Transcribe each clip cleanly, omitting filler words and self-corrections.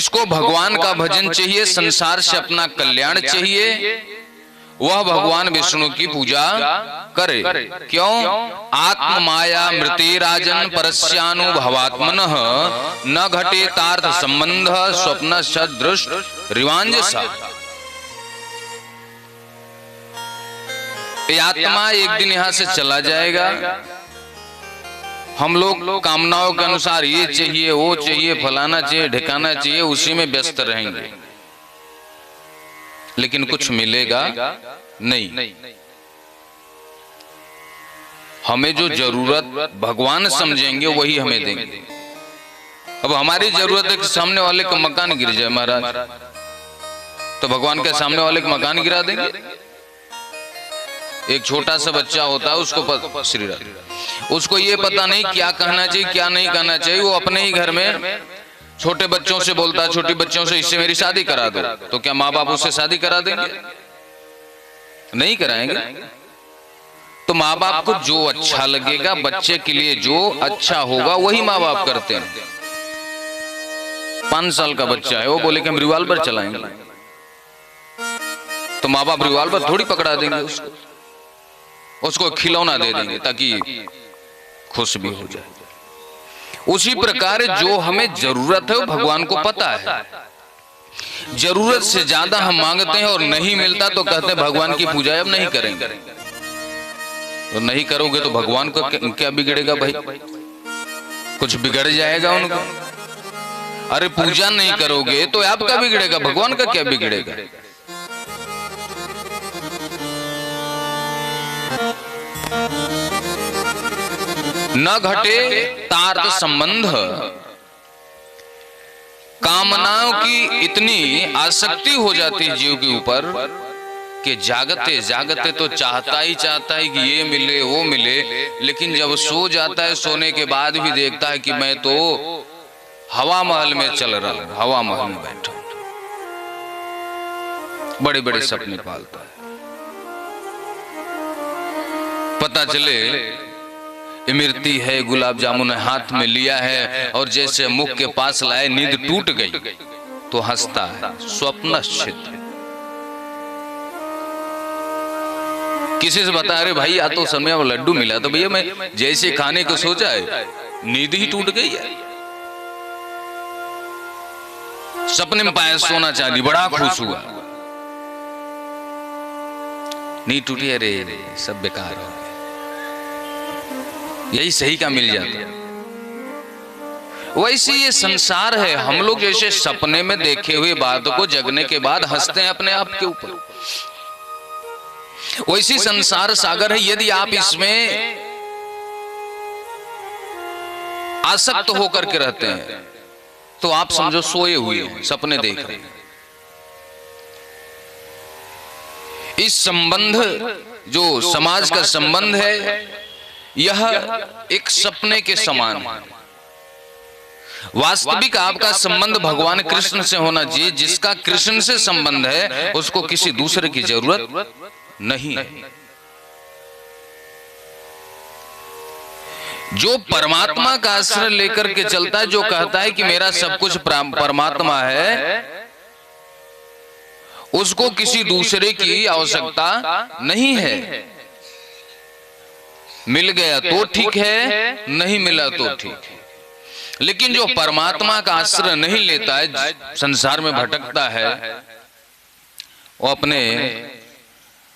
जिसको भगवान का भजन चाहिए, संसार से अपना कल्याण चाहिए, वह भगवान विष्णु की पूजा करे। क्यों? आत्म माया मृते राजन परस्यानुभवात्मनः न घटे तार्थ संबंध स्वप्न सदृश रिवांजसा। ये आत्मा एक दिन यहां से चला जाएगा। हम लोग कामनाओं के अनुसार ये चाहिए, वो चाहिए, फलाना चाहिए, ढिकाना चाहिए, उसी में व्यस्त रहेंगे, लेकिन कुछ मिलेगा नहीं। हमें जो जरूरत भगवान समझेंगे वही हमें देंगे। अब हमारी जरूरत है कि सामने वाले का मकान गिर जाए महाराज, तो भगवान के सामने वाले का मकान गिरा देंगे? एक छोटा सा बच्चा होता है, उसको श्री राम, उसको ये पता नहीं क्या कहना चाहिए क्या नहीं कहना चाहिए। वो अपने ही घर में छोटे बच्चों से बोलता है, छोटी बच्चों से, इससे मेरी शादी करा दो। तो क्या माँ बाप उससे शादी करा देंगे? नहीं कराएंगे। तो माँ बाप को जो अच्छा लगेगा, बच्चे के लिए जो अच्छा होगा वही माँ बाप करते हैं। 5 साल का बच्चा है, वो बोले कि हम रिवॉल्वर चलाएंगे, तो माँ बाप रिवॉल्वर थोड़ी पकड़ा देंगे उसको खिलौना दे देंगे ताकि खुश भी हो जाए। उसी प्रकार जो हमें जरूरत है वो भगवान को पता है। जरूरत से ज्यादा हम मांगते हैं और नहीं मिलता तो कहते हैं भगवान की पूजा अब नहीं करेंगे। तो नहीं करोगे तो भगवान को क्या बिगड़ेगा भाई? कुछ बिगड़ जाएगा उनको। अरे पूजा नहीं करोगे तो आपका बिगड़ेगा, भगवान का क्या बिगड़ेगा? न घटे तार्थ संबंध। कामनाओं की इतनी आसक्ति हो जाती है जीव के ऊपर कि जागते जागते तो चाहता ही चाहता है कि ये मिले वो मिले, लेकिन जब सो जाता है सोने के बाद भी देखता है कि मैं तो हवा महल में चल रहा हूं, हवा महल में बैठा हूं। बड़े बड़े सपने पालता है। पता चले इमरती है, गुलाब जामुन हाथ में लिया है और जैसे मुख के पास लाए नींद टूट गई तो हंसता है। स्वप्नश्चित। किसी से बता, अरे भाई आ तो समय में लड्डू मिला, तो भैया मैं जैसे खाने को सोचा है नींद ही टूट गई है। सपने में पाया सोना चांदी, बड़ा खुश हुआ, नींद टूटी, अरे सब बेकार हो, यही सही का मिल जाता। वैसे ये संसार है। हम लोग जैसे सपने में देखे हुए बात को जगने के बाद हंसते हैं अपने आप के ऊपर, वैसी संसार सागर है। यदि आप इसमें आसक्त होकर के रहते हैं तो आप समझो सोए हुए हैं, सपने देख रहे हैं। इस संबंध जो समाज का संबंध है, यह एक सपने के समान है। वास्तविक आपका संबंध भगवान कृष्ण से होना चाहिए। जिसका कृष्ण से संबंध है उसको किसी दूसरे की जरूरत नहीं है। जो परमात्मा का आश्रय लेकर के चलता है, जो कहता है कि मेरा सब कुछ परमात्मा है, उसको किसी दूसरे की आवश्यकता नहीं है। मिल गया तो ठीक है, नहीं मिला तो ठीक है। लेकिन जो परमात्मा का आश्रय नहीं लेता है, संसार में भटकता है, वो अपने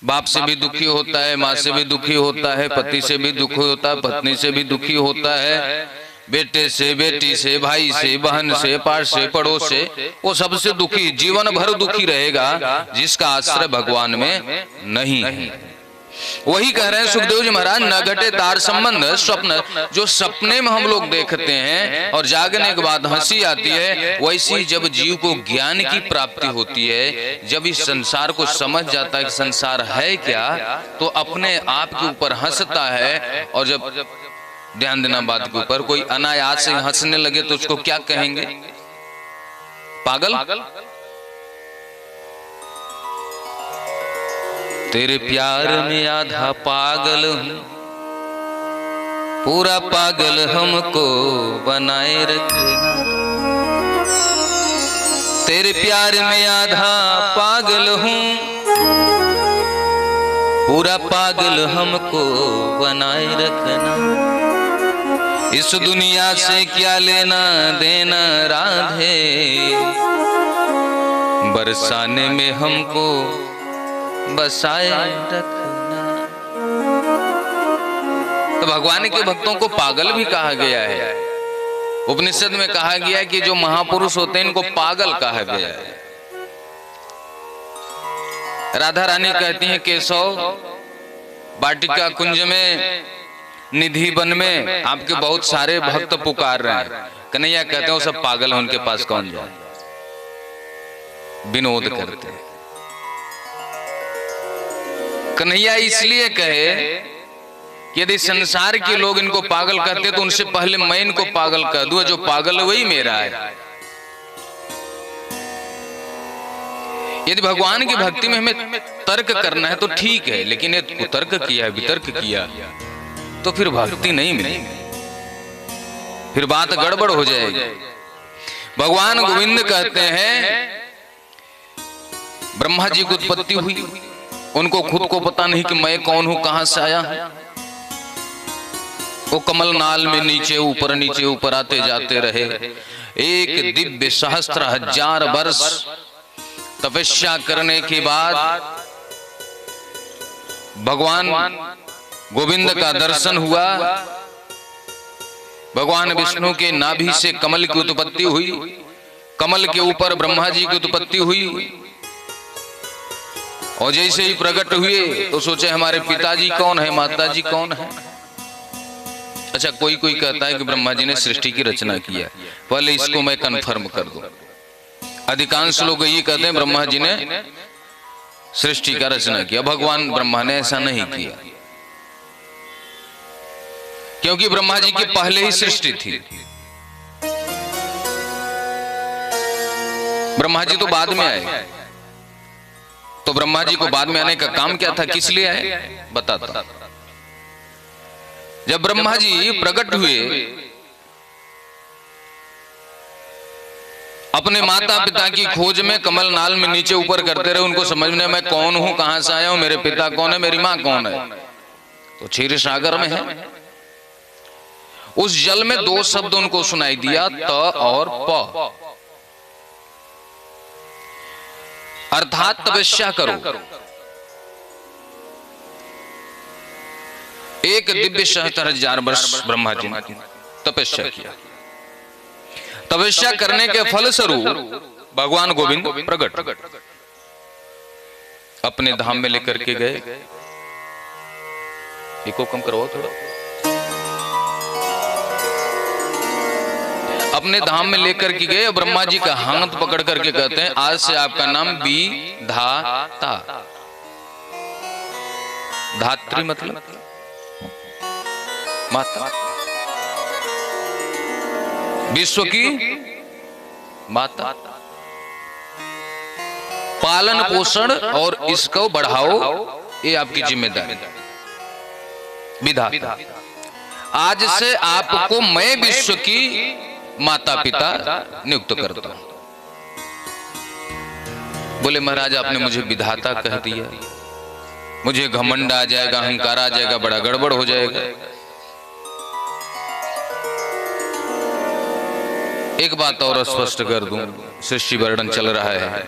बाप से भी दुखी होता है, माँ से भी दुखी होता है, पति से भी दुखी होता है, पत्नी से भी दुखी होता है, बेटे से, बेटी से, भाई से, बहन से, पास से, पड़ोस से, वो सबसे दुखी, जीवन भर दुखी रहेगा जिसका आश्रय भगवान में नहीं है। वही कह रहे हैं सुखदेव जी महाराज, न घटे तार संबंध। स्वप्न, जो सपने में हम लोग देखते हैं और जागने के बाद हंसी आती है, वैसी जब जीव को ज्ञान की प्राप्ति होती है, जब इस संसार को समझ जाता है कि संसार है क्या, तो अपने आप के ऊपर हंसता है। और जब ध्यान देना बात के ऊपर, कोई अनायास से हंसने लगे तो उसको क्या कहेंगे? पागल। तेरे प्यार में आधा पागल हूं, पूरा पागल हमको बनाए रखना। तेरे प्यार में आधा पागल हूँ, पूरा पागल हमको बनाए रखना। इस दुनिया से क्या लेना देना राधे, बरसाने में हमको बसाए रखना। तो भगवान के भक्तों को पागल भी कहा गया है। उपनिषद में कहा गया है कि जो महापुरुष होते हैं इनको पागल कहा गया है। राधा रानी कहती हैं केशव वाटिका कुंज में निधि वन में आपके बहुत सारे भक्त पुकार रहे हैं। कन्हैया कहते हैं वो सब पागल हैं, उनके पास कौन जाए। विनोद करते हैं। कन्हैया इसलिए कहे कि यदि संसार के लोग इनको पागल कहते तो उनसे पहले मैं इनको पागल कह दूं, जो पागल है वही मेरा है। यदि भगवान की भक्ति में हमें तर्क करना है तो ठीक है, लेकिन ये कुतर्क किया, वितर्क किया तो फिर भक्ति नहीं मिलेगी, फिर बात गड़बड़ हो जाएगी। भगवान गोविंद कहते हैं ब्रह्मा जी की उत्पत्ति हुई, उनको खुद को पता नहीं कि मैं कौन हूं, कहां से आया हूं। वो कमल नाल में नीचे ऊपर आते जाते रहे। एक दिव्य सहस्त्र हजार वर्ष तपस्या करने के बाद भगवान गोविंद का दर्शन हुआ। भगवान विष्णु के नाभि से कमल की उत्पत्ति हुई, कमल के ऊपर ब्रह्मा जी की उत्पत्ति हुई। और जैसे ही प्रकट हुए तो सोचे हमारे पिताजी कौन है, माताजी कौन है। अच्छा, कोई कोई कहता है कि ब्रह्मा जी ने सृष्टि की रचना किया। पहले इसको मैं कंफर्म कर दूं। अधिकांश लोग ये कहते हैं ब्रह्मा जी ने सृष्टि का रचना किया। भगवान ब्रह्मा ने ऐसा नहीं किया, क्योंकि ब्रह्मा जी की पहले ही सृष्टि थी। ब्रह्मा जी तो बाद में आए, तो ब्रह्मा जी को बाद में आने का काम क्या था, किस लिए आए, बताता। जब ब्रह्मा जी प्रकट हुए, अपने माता पिता की खोज में कमल नाल में नीचे ऊपर करते रहे। उनको समझने मैं कौन हूं, कहां से आया हूं, मेरे पिता कौन है, मेरी मां कौन है। तो क्षीर सागर में है, उस जल में दो शब्द उनको सुनाई दिया, त और प, अर्थात तपस्या करो। एक दिव्य सहस्त्र हजार वर्ष ब्रह्मा जी ने तपस्या किया। तपस्या करने के फल स्वरूप भगवान गोविंद प्रकट अपने धाम में लेकर के गए। इको कम करवाओ थोड़ा। अपने धाम में लेकर के गए। ब्रह्मा जी का हाथ पकड़ करके कहते हैं आज से आपका नाम विधाता। धात्री मतलब माता, विश्व की माता। पालन पोषण और इसको बढ़ाओ, ये आपकी जिम्मेदारी। विधाता, आज से आपको मैं विश्व की माता पिता नियुक्त करता हूं। बोले महाराज आपने मुझे विधाता कह दिया, मुझे घमंड आ जाएगा, अहंकार आ जाएगा, बड़ा गड़बड़ हो जाएगा। एक बात और स्पष्ट कर दूं, सृष्टि वर्णन चल रहा है।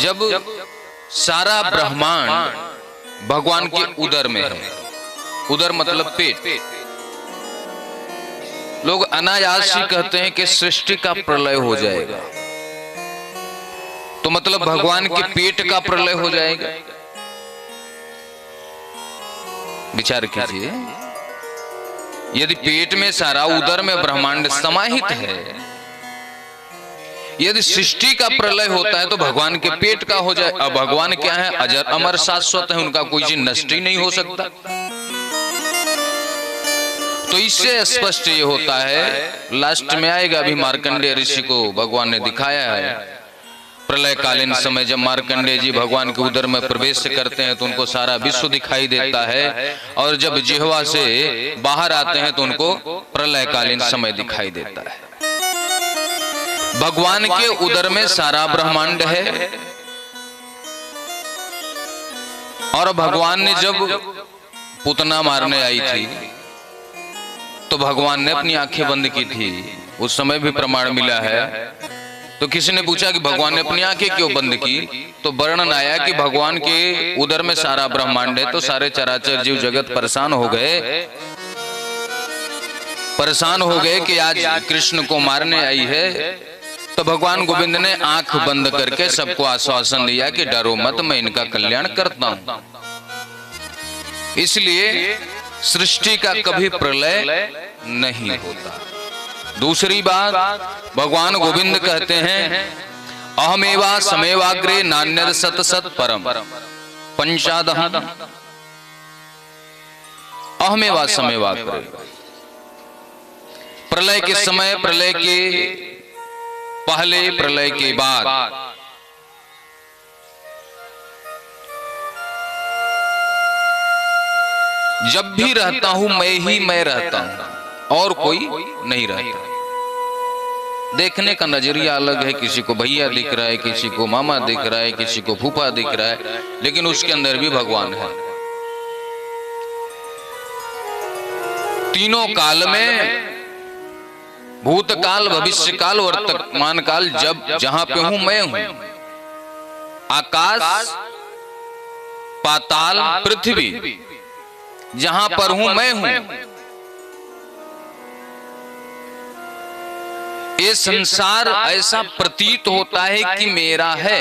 जब सारा ब्रह्मांड भगवान के उदर में है, उदर मतलब पेट, लोग अनायास ही कहते हैं कि सृष्टि का प्रलय हो जाएगा, तो मतलब भगवान के पेट का प्रलय हो जाएगा। विचार कीजिए, यदि पेट में सारा, उदर में ब्रह्मांड समाहित है, यदि सृष्टि का प्रलय होता है तो भगवान के पेट का हो जाए। अब भगवान क्या है, अजर अमर शाश्वत है, उनका कोई चीज नष्ट ही नहीं हो सकता। तो इससे स्पष्ट ये होता है, लास्ट में आएगा, अभी मार्कंडेय ऋषि को भगवान ने दिखाया है। प्रलय कालीन समय जब मार्कंडेय जी भगवान के उदर में प्रवेश करते हैं तो उनको सारा विश्व दिखाई देता है, और जब जिह्वा से बाहर आते हैं तो उनको प्रलय कालीन समय दिखाई देता है। भगवान के उदर में सारा ब्रह्मांड है, और भगवान ने जब पूतना मारने आई थी तो भगवान ने अपनी आंखें बंद की थी। उस समय भी प्रमाण मिला है। तो किसी ने पूछा कि भगवान ने अपनी आंखें क्यों बंद की, तो वर्णन आया कि भगवान के उदर में सारा ब्रह्मांड है, तो सारे चराचर जीव जगत परेशान हो गए कि आज कृष्ण को मारने आई है। तो भगवान गोविंद ने आंख बंद करके सबको आश्वासन दिया कि डरो मत, मैं इनका कल्याण करता हूं। इसलिए सृष्टि का कभी प्रलय नहीं होता। दूसरी बात, भगवान गोविंद कहते हैं अहमेवा समेवाग्रे नान्यद सत सत परम पंचादहम। अहमेवा समेवाग्रे, प्रलय के समय, प्रलय के पहले, प्रलय के बाद, जब भी रहता हूं मैं रहता हूं और कोई नहीं रहता। देखने का नजरिया अलग है, किसी को भैया दिख रहा है, किसी को मामा दिख रहा है, किसी को फूफा दिख रहा है, लेकिन उसके अंदर भी भगवान है। तीनों काल में, भूतकाल, भविष्यकाल, वर्तमान काल, जब जहां पे हूं मैं हूं। आकाश, पाताल, पृथ्वी, जहां पर हूं मैं हूं। ये संसार ऐसा प्रतीत होता है कि मेरा है।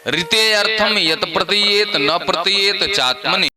ऋते अर्थम यत प्रतीयेत न प्रतीयेत चात्मनि।